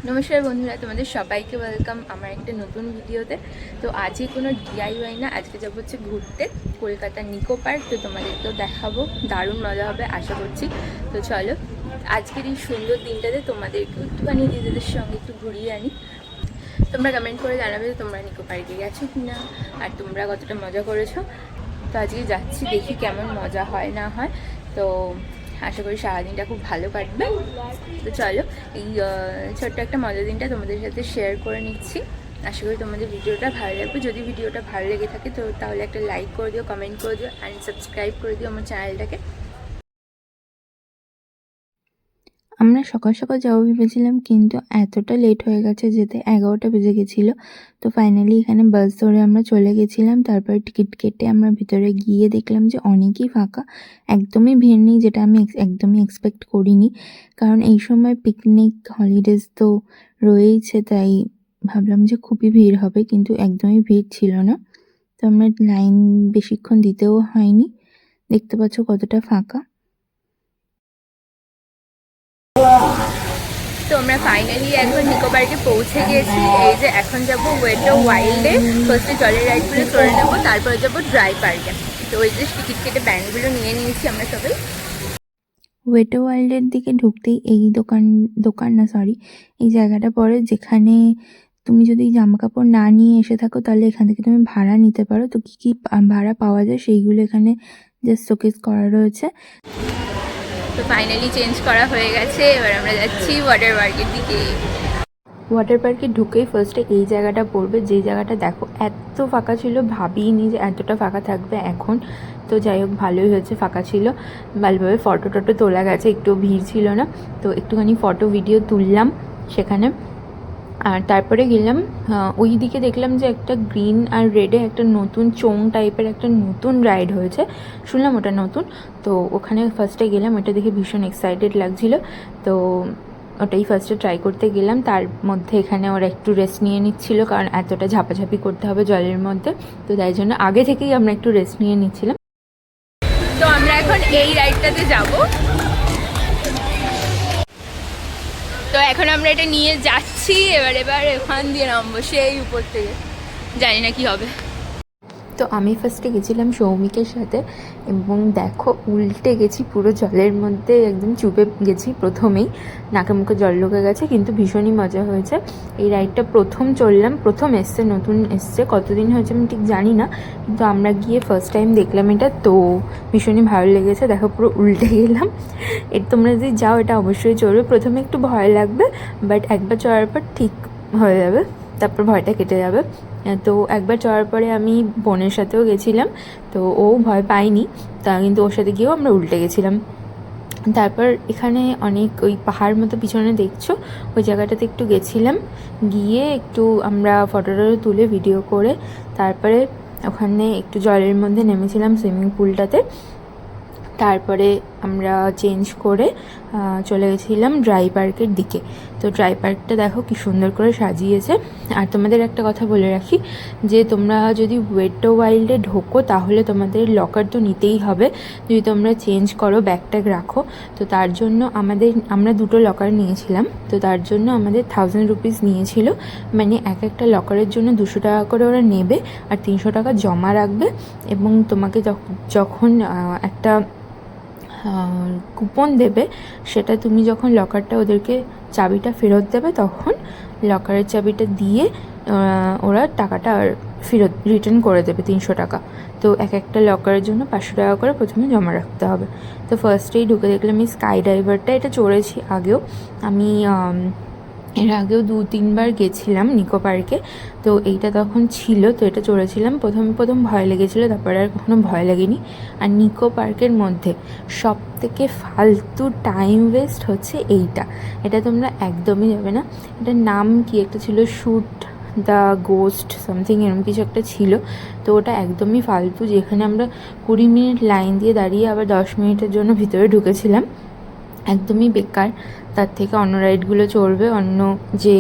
নমস্কার বন্ধুরা, তোমাদের সবাইকে ওয়েলকাম আমার একটা নতুন ভিডিওতে। তো আজকে কোনো ডিআইওয়াই না, আজকে যাবো হচ্ছে ঘুরতে কলকাতার নিকো পার্ক। তো তোমাদেরকেও দেখাবো, দারুণ মজা হবে আশা করছি। তো চলো আজকের এই সুন্দর দিনটাতে তোমাদেরকেও একটুখানি দিদিদের সঙ্গে একটু ঘুরিয়ে আনি। তোমরা কমেন্ট করে জানাবে যে তোমরা নিকো পার্কে গেছো কি না, আর তোমরা কতটা মজা করেছো। তো আজকে যাচ্ছি, দেখি কেমন মজা হয় না হয়। তো আশা করি সারাদিনটা খুব ভালো কাটবে। তো চলো এই ছোট্ট একটা মজার দিনটা তোমাদের সাথে শেয়ার করে নিচ্ছি। আশা করি তোমাদের ভিডিওটা ভালো লাগবে। যদি ভিডিওটা ভালো লেগে থাকে তো তাহলে একটা লাইক করে দিও, কমেন্ট করে দিও অ্যান্ড সাবস্ক্রাইব করে দিও আমার চ্যানেলটাকে। আমরা সকাল সকাল যাবো ভেবেছিলাম, কিন্তু এতটা লেট হয়ে গেছে, যেতে 11টা বেজে গেছিলো। তো ফাইনালি এখানে বাস ধরে আমরা চলে গেছিলাম। তারপরে টিকিট কেটে আমরা ভিতরে গিয়ে দেখলাম যে অনেকই ফাঁকা, একদমই ভিড় নেই, যেটা আমি একদমই এক্সপেক্ট করিনি। কারণ এই সময় পিকনিক হলিডেজ তো রয়েইছে, তাই ভাবলাম যে খুবই ভিড় হবে, কিন্তু একদমই ভিড় ছিল না। তো আমরা লাইন বেশিক্ষণ দিতেও হয়নি, দেখতে পাচ্ছ কতটা ফাঁকা। তো আমরা ফাইনালি এখন নিকো পার্কে পৌঁছে গিয়েছি। এই যে এখন যাব ওয়েটো ওয়াইল্ডে, ফার্স্টে জলের রাইডগুলো চলে নেবো, তারপরে যাবো ড্রাই পার্কে। তো ওই যে টিকিট কেটে ব্যান্ডগুলো নিয়ে নিয়েছি আমরা সবাই। ওয়েটো ওয়ার্ল্ডের দিকে ঢুকতেই এই এই জায়গাটা পড়ে, যেখানে তুমি যদি জামা কাপড় না নিয়ে এসে থাকো তাহলে এখান থেকে তুমি ভাড়া নিতে পারো। তো কী কী ভাড়া পাওয়া যায় সেইগুলো এখানে জাস্ট শোকেস করা রয়েছে। তো ফাইনালি চেঞ্জ করা হয়ে গেছে, এবার আমরা যাচ্ছি ওয়াটার পার্কের দিকে। ওয়াটার পার্কে ঢুকেই ফার্স্টে এই জায়গাটা পড়বে, যে জায়গাটা দেখো এত ফাঁকা ছিল, ভাবিনি যে এতটা ফাঁকা থাকবে এখন। তো যাই হোক, ভালোই হয়েছে, ফাঁকা ছিল, ভালোভাবে ফটো টটো তোলা গেছে, একটু ভিড় ছিল না। তো একটুখানি ফটো ভিডিও তুললাম সেখানে। আর তারপরে গেলাম ওই দিকে, দেখলাম যে একটা গ্রিন আর রেডে একটা নতুন চোং টাইপের একটা নতুন রাইড হয়েছে, শুনলাম ওটা নতুন। তো ওখানে ফার্স্টে গেলাম, ওটা দেখে ভীষণ এক্সাইটেড লাগছিল। তো ওটাই ফার্স্টে ট্রাই করতে গেলাম। তার মধ্যে এখানে ওরা একটু রেস্ট নিয়ে নিচ্ছিল, কারণ এতটা ঝাপাঝাপি করতে হবে জলের মধ্যে, তো তাই জন্য আগে থেকেই আমরা একটু রেস্ট নিয়ে নিচ্ছিলাম। তো আমরা এখন এই রাইডটাতে যাব। তো এখন আমরা এটা নিয়ে যাচ্ছি, এবার এখান দিয়ে নামবো সেই উপর থেকে, জানি না কি হবে। তো আমি ফার্স্টে গেছিলাম সৌমিকের সাথে, এবং দেখো উল্টে গেছি পুরো জলের মধ্যে, একদম চুপে গেছি প্রথমেই, নাকে মুখে জল ঢুকে গেছে, কিন্তু ভীষণই মজা হয়েছে। এই রাইডটা প্রথম চললাম, প্রথম এসছে, নতুন এসছে, কতদিন হয়েছে আমি ঠিক জানি না, কিন্তু আমরা গিয়ে ফার্স্ট টাইম দেখলাম এটা, তো ভীষণই ভালো লেগেছে। দেখো পুরো উল্টে গেলাম। তোমরা যদি যাও এটা অবশ্যই চলবে, প্রথমে একটু ভয় লাগবে, বাট একবার চড়ার পর ঠিক হয়ে যাবে, তারপর ভয়টা কেটে যাবে। তো একবার চড়ার পরে আমি বোনের সাথেও গেছিলাম, তো ও ভয় পায়নি, তা কিন্তু ওর সাথে গিয়েও আমরা উল্টে গেছিলাম। তারপর এখানে অনেক ওই পাহাড় মতো পিছনে দেখছো, ওই জায়গাটাতে একটু গেছিলাম, গিয়ে একটু আমরা ফটো তুলে ভিডিও করে তারপরে ওখানে একটু জলের মধ্যে নেমেছিলাম সুইমিং পুলটাতে। তারপরে আমরা চেঞ্জ করে চলে গেছিলাম ড্রাই পার্কের দিকে। তো ড্রাই পার্কটা দেখো কি সুন্দর করে সাজিয়েছে। আর তোমাদের একটা কথা বলে রাখি, যে তোমরা যদি ওয়েটো ওয়াইল্ডে ঢোকো তাহলে তোমাদের লকার তো নিতেই হবে, যদি তোমরা চেঞ্জ করো ব্যাগ ট্যাগ রাখো। তো তার জন্য আমরা দুটো লকার নিয়েছিলাম, তো তার জন্য আমাদের 1000 রুপিস নিয়েছিল, মানে একটা লকারের জন্য 200 টাকা করে ওরা নেবে, আর 300 টাকা জমা রাখবে। এবং তোমাকে যখন একটা কুপন দেবে, সেটা তুমি যখন লকারটা ওদেরকে চাবিটা ফেরত দেবে, তখন লকারের চাবিটা দিয়ে ওরা টাকাটা ফেরত রিটার্ন করে দেবে 300 টাকা। তো একটা লকারের জন্য 500 টাকা করে প্রথমে জমা রাখতে হবে। তো ফার্স্টেই ঢুকে দেখলাম এই স্কাই ডাইভারটা, এটা চড়েছি আগেও, আমি এর আগেও 2-3বার গেছিলাম নিকো পার্কে, তো এইটা তখন ছিল, তো এটা চড়েছিলাম। প্রথম ভয় লেগেছিলো, তারপরে আর কখনো ভয় লাগেনি। আর নিকো পার্কের মধ্যে সব থেকে ফালতু টাইম ওয়েস্ট হচ্ছে এইটা, এটা তোমরা একদমই যাবে না। এটার নাম কি একটা ছিল, শুট দ্য গোস্ট সামথিং এরকম কিছু একটা ছিল। তো ওটা একদমই ফালতু, যেখানে আমরা 20 মিনিট লাইন দিয়ে দাঁড়িয়ে আবার 10 মিনিটের জন্য ভিতরে ঢুকেছিলাম, একদমই বেকার। তার থেকে অন্য রাইডগুলো চড়বে, অন্য যে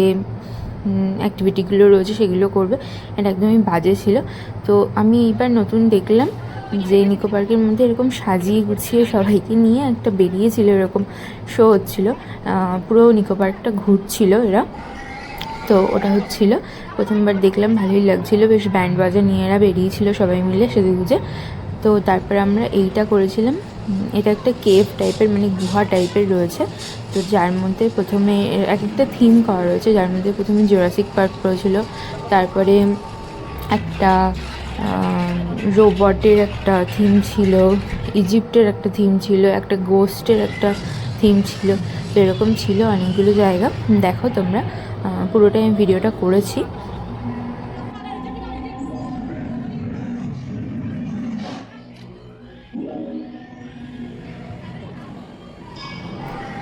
অ্যাক্টিভিটিগুলো রয়েছে সেগুলো করবে, এটা একদমই বাজে ছিল। তো আমি এইবার নতুন দেখলাম যে নিকো পার্কের মধ্যে এরকম সাজিয়ে গুছিয়ে সবাইকে নিয়ে একটা বেরিয়েছিল, এরকম শো হচ্ছিলো, পুরো নিকো পার্কটা ঘুরছিল এরা। তো ওটা হচ্ছিল, প্রথমবার দেখলাম, ভালোই লাগছিলো, বেশ ব্যান্ড বাজা নিয়ে এরা বেরিয়েছিল সবাই মিলে সেজে গুজে। তো তারপরে আমরা এইটা করেছিলাম, এটা একটা কেভ টাইপের, মানে গুহা টাইপের রয়েছে। তো যার মধ্যে প্রথমে এক একটা থিম করা রয়েছে, যার মধ্যে প্রথমে জুরাসিক পার্ক করেছিল, তারপরে একটা রোবটের একটা থিম ছিল, ইজিপ্টের একটা থিম ছিল, একটা গোস্টের একটা থিম ছিল। তো এরকম ছিল অনেকগুলো জায়গা। দেখো তোমরা, পুরোটাই আমি ভিডিওটা করেছি।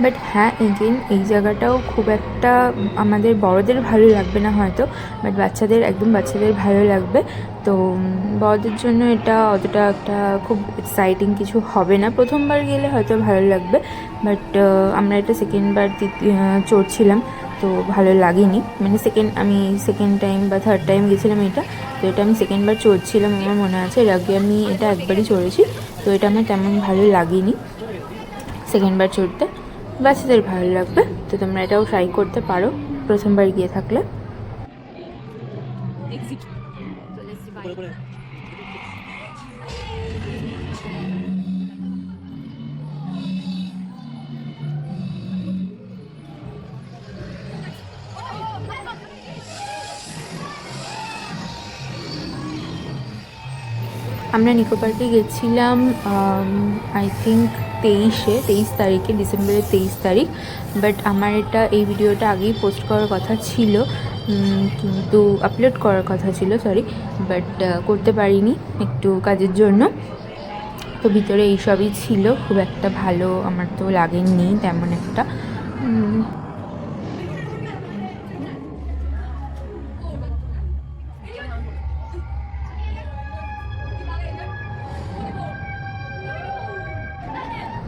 বাট হ্যাঁ, এগেন এই জায়গাটাও খুব একটা আমাদের বড়দের ভালো লাগবে না হয়তো, বাট বাচ্চাদের ভালো লাগবে। তো বড়দের জন্য এটা অতটা একটা খুব এক্সাইটিং কিছু হবে না, প্রথমবার গেলে হয়তো ভালো লাগবে। বাট আমরা এটা সেকেন্ডবার চড়ছিলাম, তো ভালো লাগেনি, মানে আমি সেকেন্ড টাইম বা থার্ড টাইম গেছিলাম এটা। তো এটা আমি সেকেন্ডবার চড়ছিলাম, আমার মনে আছে, এর আগে আমি এটা একবারই চড়েছি। তো এটা আমার তেমন ভালো লাগেনি সেকেন্ডবার চড়তে। বাচ্চাদের ভালো লাগবে, তো তোমরা এটাও ট্রাই করতে পারো প্রথমবার গিয়ে থাকলে। আমরা নিকো পার্কে গেছিলাম আই থিঙ্ক 23 তারিখে, ডিসেম্বরের 23 তারিখ। বাট আমার এই ভিডিওটা আগেই পোস্ট করার কথা ছিল, কিন্তু আপলোড করার কথা ছিল, সরি, বাট করতে পারিনি একটু কাজের জন্য। তো ভিতরে এইসবই ছিল, খুব একটা ভালো আমার তো লাগেনি তেমন একটা।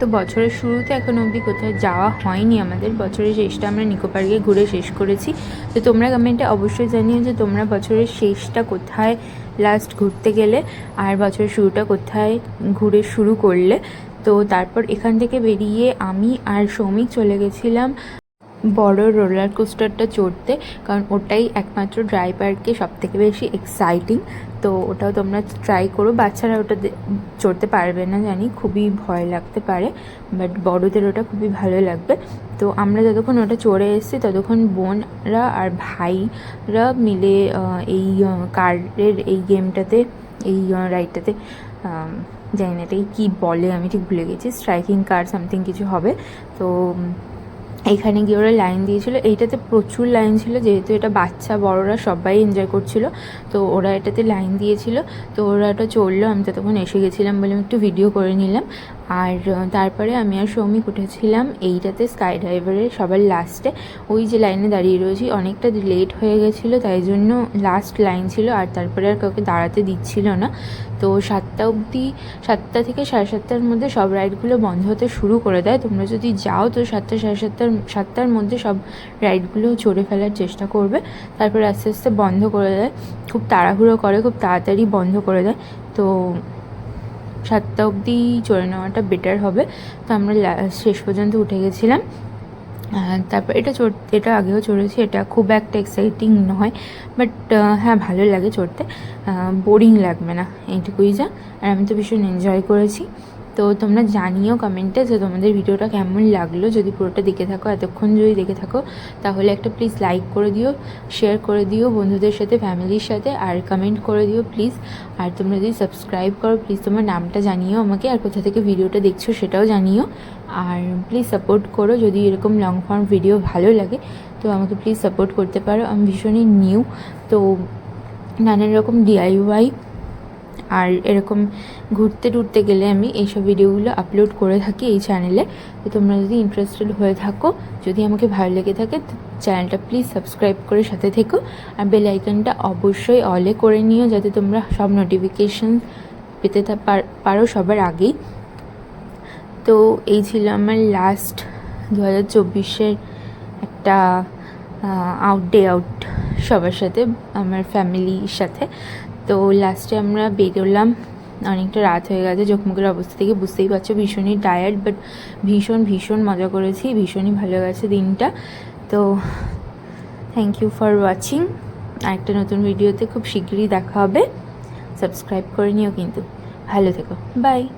তো বছরের শুরুতে এখন অবধি কোথাও যাওয়া হয়নি আমাদের, বছরের শেষটা আমরা নিকো পার্কে ঘুরে শেষ করেছি। তো তোমরা কমেন্টে অবশ্যই জানিও যে তোমরা বছরের শেষটা কোথায় লাস্ট ঘুরতে গেলে, আর বছরের শুরুটা কোথায় ঘুরে শুরু করলে। তো তারপর এখান থেকে বেরিয়ে আমি আর সৌমিক চলে গেছিলাম বড় রোলার কোস্টারটা চড়তে, কারণ ওটাই একমাত্র ড্রাই পার্কে সবথেকে বেশি এক্সাইটিং। তো ওটাও তোমরা ট্রাই করো, বাচ্চারা ওটা চড়তে পারবে না জানি, খুবই ভয় লাগতে পারে, বাট বড়দের ওটা খুবই ভালো লাগবে। তো আমরা যতক্ষণ ওটা চড়ে এসেছি ততক্ষণ বোনরা আর ভাইরা মিলে এই কারের এই গেমটাতে, এই রাইডটাতে, জানি না এটাকে কী বলে, আমি ঠিক ভুলে গেছি, স্ট্রাইকিং কার সামথিং কিছু হবে। তো এইখানে গিয়ে ওরা লাইন দিয়েছিল, এইটাতে প্রচুর লাইন ছিল, যেহেতু এটা বাচ্চা বড়রা সবাই এনজয় করছিল, তো ওরা এটাতে লাইন দিয়েছিল। তো ওরা এটা চললো, আমি ততক্ষণ এসে গেছিলাম বলে আমি একটু ভিডিও করে নিলাম। আর তারপরে আমি আর সৌমিক উঠেছিলাম এইটাতে, স্কাই ডাইভারের সবার লাস্টে, ওই যে লাইনে দাঁড়িয়ে রয়েছি, অনেকটা লেট হয়ে গেছিলো, তাই জন্য লাস্ট লাইন ছিল, আর তারপরে আর কাউকে দাঁড়াতে দিচ্ছিল না। তো 7টা থেকে 7:30টার মধ্যে সব রাইডগুলো বন্ধ হতে শুরু করে দেয়। তোমরা যদি যাও তো 7টা, 7:30টার মধ্যে সব রাইডগুলো চড়ে ফেলার চেষ্টা করবে, তারপরে আস্তে আস্তে বন্ধ করে দেয়, খুব তাড়াহুড়ো করে, খুব তাড়াতাড়ি বন্ধ করে দেয়। তো 7টা অবধি চড়ে নেওয়াটা বেটার হবে। তো আমরা শেষ পর্যন্ত উঠে গেছিলাম। তারপর এটা আগেও চড়েছি, এটা খুব একটা এক্সাইটিং নয়, বাট হ্যাঁ ভালো লাগে চড়তে, বোরিং লাগবে না, এইটুকুই যা। আর আমি তো ভীষণ এনজয় করেছি। তো তোমরা জানিও কমেন্টে যে তোমাদের ভিডিওটা কেমন লাগলো, যদি পুরোটা দেখে থাকো, এতক্ষণ যদি দেখে থাকো, তাহলে একটা প্লিজ লাইক করে দিও, শেয়ার করে দিও বন্ধুদের সাথে, ফ্যামিলির সাথে, আর কমেন্ট করে দিও প্লিজ। আর তোমরা যদি সাবস্ক্রাইব করো, প্লিজ তোমার নামটা জানিও আমাকে, আর কোথা থেকে ভিডিওটা দেখছো সেটাও জানিও। আর প্লিজ সাপোর্ট করো, যদি এরকম লং ফর্ম ভিডিও ভালো লাগে তো আমাকে প্লিজ সাপোর্ট করতে পারো। আমি ভীষণই নিউ, তো নানান রকম DIY আর এরকম ঘুরতে টুরতে গেলে আমি এইসব ভিডিওগুলো আপলোড করে থাকি এই চ্যানেলে। তো তোমরা যদি ইন্টারেস্টেড হয়ে থাকো, যদি আমাকে ভালো লেগে থাকে, চ্যানেলটা প্লিজ সাবস্ক্রাইব করে সাথে থেকো, আর বেল আইকনটা অবশ্যই অলে করে নিও, যাতে তোমরা সব নোটিফিকেশান পেতে পারো সবার আগেই। তো এই ছিল আমার লাস্ট 2024-এর একটা আউট সবার সাথে, আমার ফ্যামিলির সাথে। তো লাস্টে আমরা বেরোলাম অনেকটা রাত হয়ে গেছে, চোখ মুখের অবস্থা থেকে বুঝতেই পারছো ভীষণই টায়ার্ড, বাট ভীষণ ভীষণ মজা করেছি, ভীষণই ভালো গেছে দিনটা। তো থ্যাংক ইউ ফর ওয়াচিং। আরেকটা নতুন ভিডিওতে খুব শিগগিরই দেখা হবে। সাবস্ক্রাইব করে নিও কিন্তু। ভালো থেকো, বাই।